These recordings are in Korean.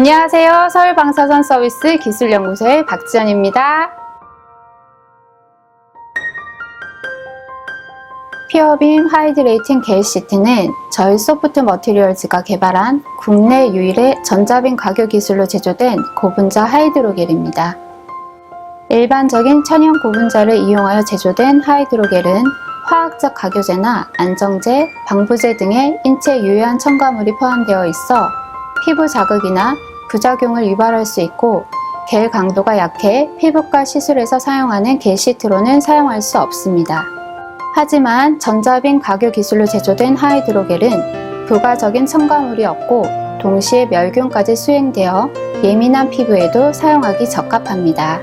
안녕하세요. 서울방사선 서비스 기술연구소의 박지연입니다. 퓨어빔 하이드레이팅 겔 시트는 저희 소프트 머티리얼즈가 개발한 국내 유일의 전자빔 가교 기술로 제조된 고분자 하이드로겔입니다. 일반적인 천연 고분자를 이용하여 제조된 하이드로겔은 화학적 가교제나 안정제, 방부제 등의 인체 유해한 첨가물이 포함되어 있어 피부 자극이나 부작용을 유발할 수 있고 겔 강도가 약해 피부과 시술에서 사용하는 겔 시트로는 사용할 수 없습니다. 하지만 전자빔 가교 기술로 제조된 하이드로겔은 부가적인 첨가물이 없고 동시에 멸균까지 수행되어 예민한 피부에도 사용하기 적합합니다.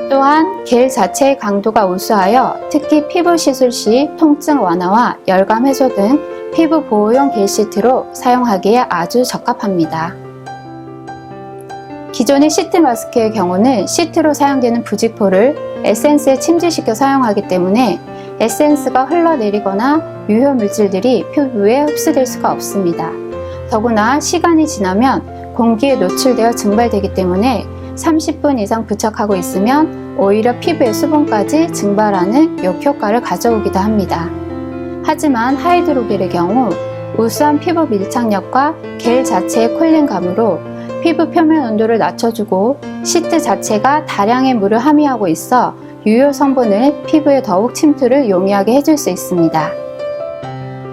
또한 겔 자체의 강도가 우수하여 특히 피부 시술 시 통증 완화와 열감 해소 등 피부 보호용 겔 시트로 사용하기에 아주 적합합니다. 기존의 시트 마스크의 경우는 시트로 사용되는 부직포를 에센스에 침지시켜 사용하기 때문에 에센스가 흘러내리거나 유효 물질들이 피부에 흡수될 수가 없습니다. 더구나 시간이 지나면 공기에 노출되어 증발되기 때문에 30분 이상 부착하고 있으면 오히려 피부의 수분까지 증발하는 역효과를 가져오기도 합니다. 하지만 하이드로겔의 경우 우수한 피부 밀착력과 겔 자체의 쿨링감으로 피부 표면 온도를 낮춰주고 시트 자체가 다량의 물을 함유하고 있어 유효 성분을 피부에 더욱 침투를 용이하게 해줄 수 있습니다.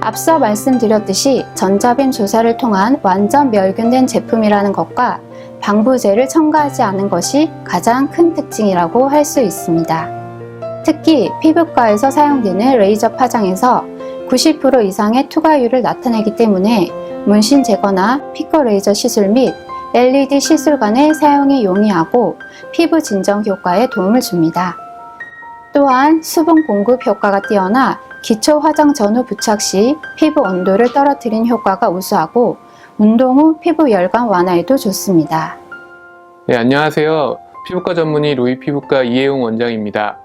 앞서 말씀드렸듯이 전자빔 조사를 통한 완전 멸균된 제품이라는 것과 방부제를 첨가하지 않은 것이 가장 큰 특징이라고 할 수 있습니다. 특히 피부과에서 사용되는 레이저 파장에서 90% 이상의 투과율을 나타내기 때문에 문신 제거나 피커 레이저 시술 및 LED 시술관의 사용이 용이하고 피부 진정 효과에 도움을 줍니다. 또한 수분 공급 효과가 뛰어나 기초 화장 전후 부착 시 피부 온도를 떨어뜨리는 효과가 우수하고 운동 후 피부 열감 완화에도 좋습니다. 네, 안녕하세요. 피부과 전문의 로이 피부과 이혜웅 원장입니다.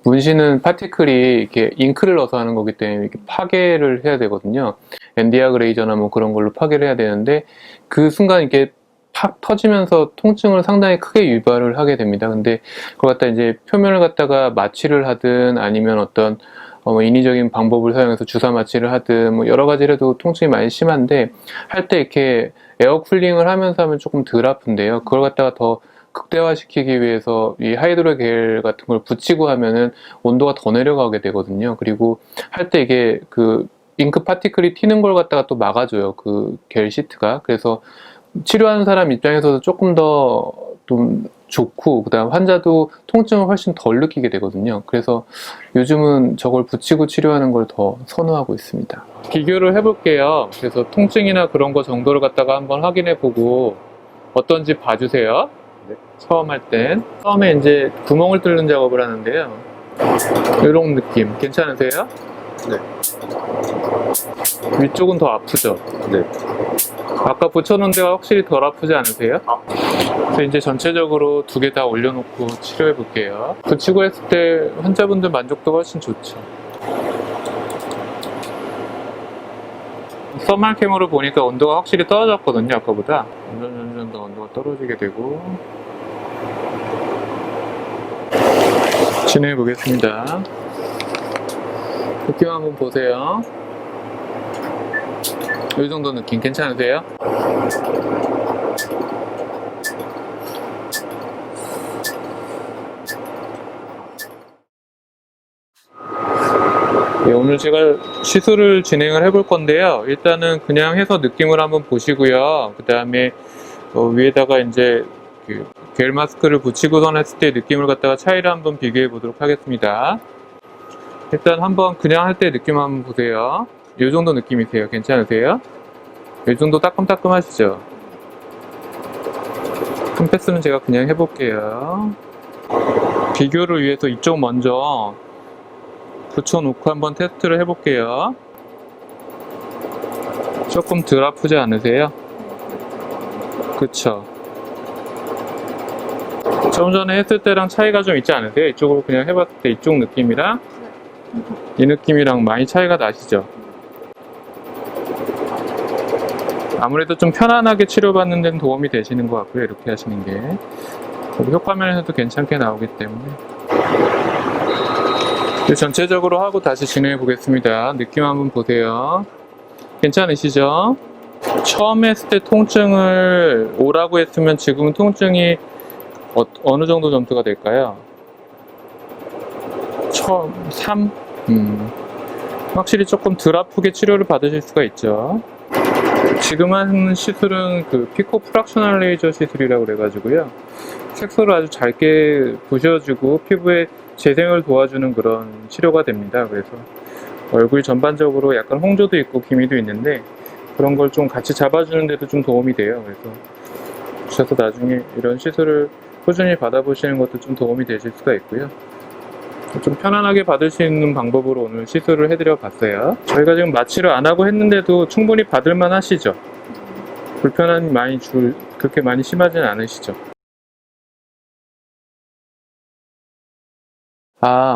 문신은 파티클이 이렇게 잉크를 넣어서 하는 거기 때문에 이렇게 파괴를 해야 되거든요. 엔디아 그레이저나 뭐 그런 걸로 파괴를 해야 되는데 그 순간 이렇게 팍 터지면서 통증을 상당히 크게 유발을 하게 됩니다. 근데 그걸 갖다 이제 표면을 갖다가 마취를 하든 아니면 어떤 인위적인 방법을 사용해서 주사 마취를 하든 뭐 여러 가지를 해도 통증이 많이 심한데 할 때 이렇게 에어 쿨링을 하면서 하면 조금 덜 아픈데요. 그걸 갖다가 더 극대화시키기 위해서 이 하이드로겔 같은 걸 붙이고 하면은 온도가 더 내려가게 되거든요. 그리고 할 때 이게 그 잉크 파티클이 튀는 걸 갖다가 또 막아줘요. 그 겔 시트가. 그래서 치료하는 사람 입장에서도 조금 더 좀 좋고 그다음 환자도 통증을 훨씬 덜 느끼게 되거든요. 그래서 요즘은 저걸 붙이고 치료하는 걸 더 선호하고 있습니다. 비교를 해볼게요. 그래서 통증이나 그런 거 정도를 갖다가 한번 확인해 보고 어떤지 봐주세요. 처음 할 땐 처음에 이제 구멍을 뚫는 작업을 하는데요. 이런 느낌 괜찮으세요? 네. 위쪽은 더 아프죠? 네. 아까 붙여놓은 데가 확실히 덜 아프지 않으세요? 그래서 이제 전체적으로 두 개 다 올려놓고 치료해 볼게요. 붙이고 했을 때 환자분들 만족도가 훨씬 좋죠. 서멀캠으로 보니까 온도가 확실히 떨어졌거든요. 아까보다 점점 더 온도가 떨어지게 되고 진행해 보겠습니다. 느낌 한번 보세요. 이 정도 느낌 괜찮으세요? 네, 오늘 제가 시술을 진행을 해 볼 건데요. 일단은 그냥 해서 느낌을 한번 보시고요. 그 다음에 위에다가 이제 겔 마스크를 붙이고선 했을 때 느낌을 갖다가 차이를 한번 비교해 보도록 하겠습니다. 일단 한번 그냥 할 때 느낌 한번 보세요. 이 정도 느낌이세요? 괜찮으세요? 이 정도 따끔따끔 하시죠? 큰 패스는 제가 그냥 해볼게요. 비교를 위해서 이쪽 먼저 붙여놓고 한번 테스트를 해볼게요. 조금 덜 아프지 않으세요? 그쵸? 좀 전에 했을 때랑 차이가 좀 있지 않으세요? 이쪽으로 그냥 해봤을 때 이쪽 느낌이랑 이 느낌이랑 많이 차이가 나시죠? 아무래도 좀 편안하게 치료받는 데는 도움이 되시는 것 같고요. 이렇게 하시는 게. 그리고 효과면에서도 괜찮게 나오기 때문에. 전체적으로 하고 다시 진행해 보겠습니다. 느낌 한번 보세요. 괜찮으시죠? 처음 했을 때 통증을 5라고 했으면 지금 통증이 어느 정도 점수가 될까요? 처음 3? 확실히 조금 덜 아프게 치료를 받으실 수가 있죠. 지금 하는 시술은 그 피코 프락셔널 레이저 시술이라고 그래가지고요. 색소를 아주 잘게 부셔주고 피부에 재생을 도와주는 그런 치료가 됩니다. 그래서 얼굴 전반적으로 약간 홍조도 있고 기미도 있는데 그런 걸 좀 같이 잡아주는 데도 좀 도움이 돼요. 그래서 주셔서 나중에 이런 시술을 꾸준히 받아보시는 것도 좀 도움이 되실 수가 있고요. 좀 편안하게 받을 수 있는 방법으로 오늘 시술을 해드려 봤어요. 저희가 지금 마취를 안 하고 했는데도 충분히 받을만 하시죠? 불편함이 그렇게 많이 심하지는 않으시죠?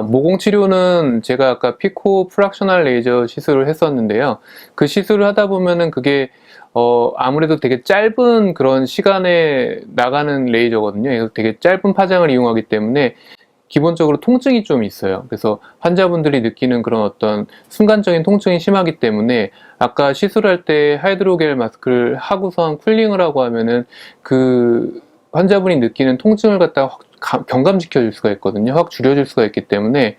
모공 치료는 제가 아까 피코 프락셔널 레이저 시술을 했었는데요. 그 시술을 하다 보면은 그게 아무래도 되게 짧은 그런 시간에 나가는 레이저거든요. 그래서 되게 짧은 파장을 이용하기 때문에 기본적으로 통증이 좀 있어요. 그래서 환자분들이 느끼는 그런 어떤 순간적인 통증이 심하기 때문에 아까 시술할 때 하이드로겔 마스크를 하고선 쿨링을 하고 하면은 그 환자분이 느끼는 통증을 갖다가 확 경감시켜 줄 수가 있거든요. 확 줄여줄 수가 있기 때문에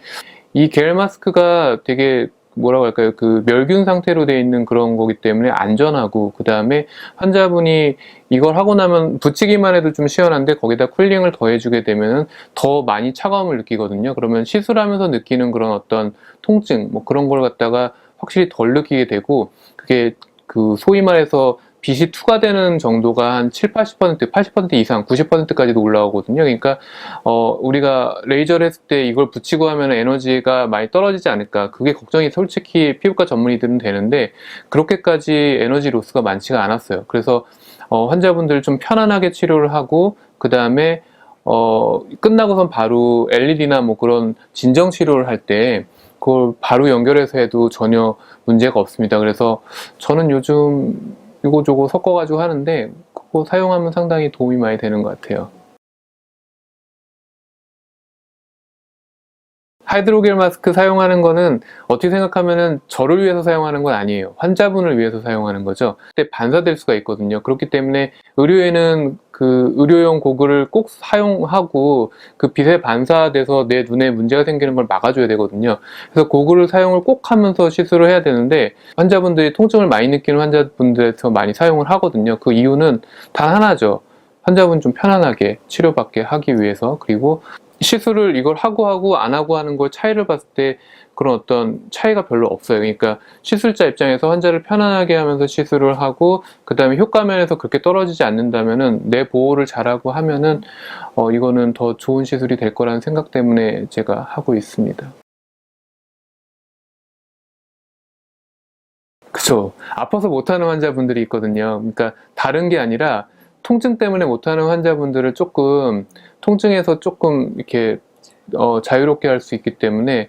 이 겔 마스크가 되게 뭐라고 할까요? 그 멸균 상태로 되어 있는 그런 거기 때문에 안전하고, 그 다음에 환자분이 이걸 하고 나면 붙이기만 해도 좀 시원한데 거기다 쿨링을 더해주게 되면은 더 많이 차가움을 느끼거든요. 그러면 시술하면서 느끼는 그런 어떤 통증, 뭐 그런 걸 갖다가 확실히 덜 느끼게 되고, 그게 그 소위 말해서 빛이 투과되는 정도가 한 7, 80%, 80% 이상, 90%까지도 올라오거든요. 그러니까 우리가 레이저를 했을 때 이걸 붙이고 하면 에너지가 많이 떨어지지 않을까, 그게 걱정이 솔직히 피부과 전문의들은 되는데 그렇게까지 에너지 로스가 많지가 않았어요. 그래서 환자분들 좀 편안하게 치료를 하고, 그 다음에 끝나고선 바로 LED나 뭐 그런 진정 치료를 할 때 그걸 바로 연결해서 해도 전혀 문제가 없습니다. 그래서 저는 요즘 이거저거 섞어가지고 하는데 그거 사용하면 상당히 도움이 많이 되는 것 같아요. 하이드로겔 마스크 사용하는 거는 어떻게 생각하면은 저를 위해서 사용하는 건 아니에요. 환자분을 위해서 사용하는 거죠. 그때 반사될 수가 있거든요. 그렇기 때문에 의료에는 그 의료용 고글을 꼭 사용하고 그 빛에 반사돼서 내 눈에 문제가 생기는 걸 막아줘야 되거든요. 그래서 고글을 사용을 꼭 하면서 시술을 해야 되는데 환자분들이 통증을 많이 느끼는 환자분들에서 많이 사용을 하거든요. 그 이유는 단 하나죠. 환자분 좀 편안하게 치료받게 하기 위해서. 그리고 시술을 이걸 하고 안 하고 하는 걸 차이를 봤을 때 그런 어떤 차이가 별로 없어요. 그러니까 시술자 입장에서 환자를 편안하게 하면서 시술을 하고, 그 다음에 효과면에서 그렇게 떨어지지 않는다면은, 내 보호를 잘하고 하면은 이거는 더 좋은 시술이 될 거라는 생각 때문에 제가 하고 있습니다. 그쵸. 아파서 못하는 환자분들이 있거든요. 그러니까 다른 게 아니라 통증 때문에 못하는 환자분들을 조금 통증에서 조금 이렇게 자유롭게 할 수 있기 때문에,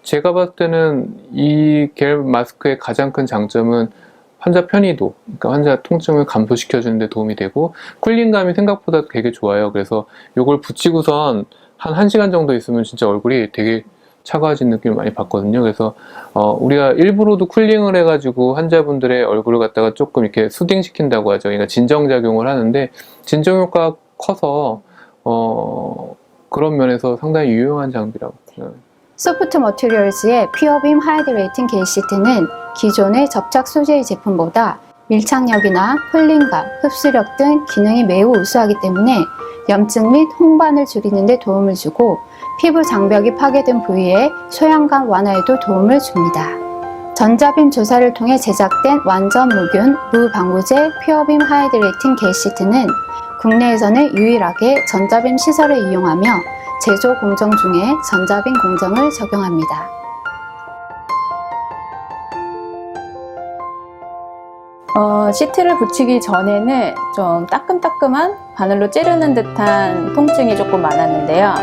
제가 봤을 때는 이 겔 마스크의 가장 큰 장점은 환자 편의도, 그러니까 환자 통증을 감소시켜 주는 데 도움이 되고, 쿨링감이 생각보다 되게 좋아요. 그래서 이걸 붙이고선 한 1시간 정도 있으면 진짜 얼굴이 되게 차가워진 느낌을 많이 받거든요. 그래서 우리가 일부러도 쿨링을 해가지고 환자분들의 얼굴을 갖다가 조금 이렇게 수딩시킨다고 하죠. 그러니까 진정작용을 하는데, 진정 효과가 커서 그런 면에서 상당히 유용한 장비라고. 소프트 머티리얼즈의 퓨어빔 하이드레이팅 겔 시트는 기존의 접착 소재의 제품보다 밀착력이나 풀림감, 흡수력 등 기능이 매우 우수하기 때문에 염증 및 홍반을 줄이는 데 도움을 주고, 피부 장벽이 파괴된 부위의 소양감 완화에도 도움을 줍니다. 전자빔 조사를 통해 제작된 완전 무균, 무방부제 퓨어빔 하이드레이팅 겔 시트는 국내에서는 유일하게 전자빔 시설을 이용하며 제조 공정 중에 전자빔 공정을 적용합니다. 시트를 붙이기 전에는 좀 따끔따끔한 바늘로 찌르는 듯한 통증이 조금 많았는데요.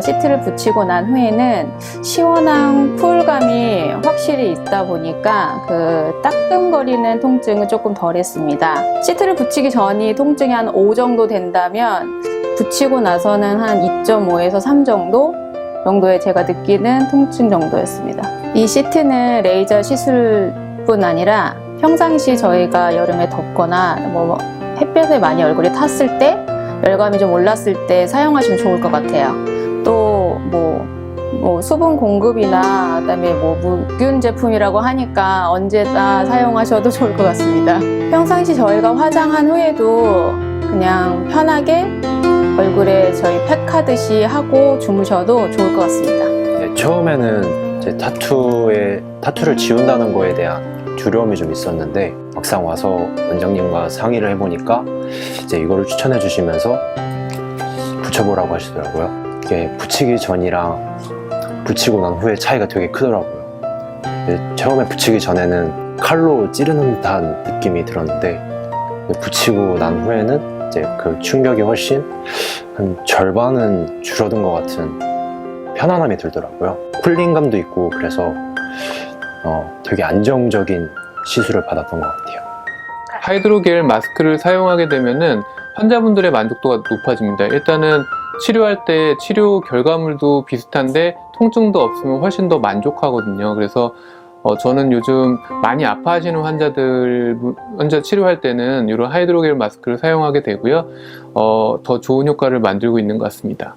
시트를 붙이고 난 후에는 시원한 쿨감이 확실히 있다 보니까 그 따끔거리는 통증은 조금 덜했습니다. 시트를 붙이기 전이 통증이 한 5 정도 된다면 붙이고 나서는 한 2.5에서 3 정도의 제가 느끼는 통증 정도였습니다. 이 시트는 레이저 시술뿐 아니라 평상시 저희가 여름에 덥거나 햇볕에 많이 얼굴이 탔을 때 열감이 좀 올랐을 때 사용하시면 좋을 것 같아요. 또 수분 공급이나 그다음에 무균 제품이라고 하니까 언제나 사용하셔도 좋을 것 같습니다. 평상시 저희가 화장한 후에도 그냥 편하게 얼굴에 저희 팩하듯이 하고 주무셔도 좋을 것 같습니다. 네, 처음에는 이제 타투를 지운다는 거에 대한 두려움이 좀 있었는데 막상 와서 원장님과 상의를 해보니까 이제 이거를 추천해 주시면서 붙여보라고 하시더라고요. 이게 붙이기 전이랑 붙이고 난 후에 차이가 되게 크더라고요. 처음에 붙이기 전에는 칼로 찌르는 듯한 느낌이 들었는데 붙이고 난 후에는 이제 그 충격이 훨씬 한 절반은 줄어든 것 같은 편안함이 들더라고요. 쿨링감도 있고 그래서 되게 안정적인 시술을 받았던 것 같아요. 하이드로겔 마스크를 사용하게 되면은 환자분들의 만족도가 높아집니다. 일단은 치료할 때 치료 결과물도 비슷한데 통증도 없으면 훨씬 더 만족하거든요. 그래서 저는 요즘 많이 아파하시는 환자 치료할 때는 이런 하이드로겔 마스크를 사용하게 되고요. 더 좋은 효과를 만들고 있는 것 같습니다.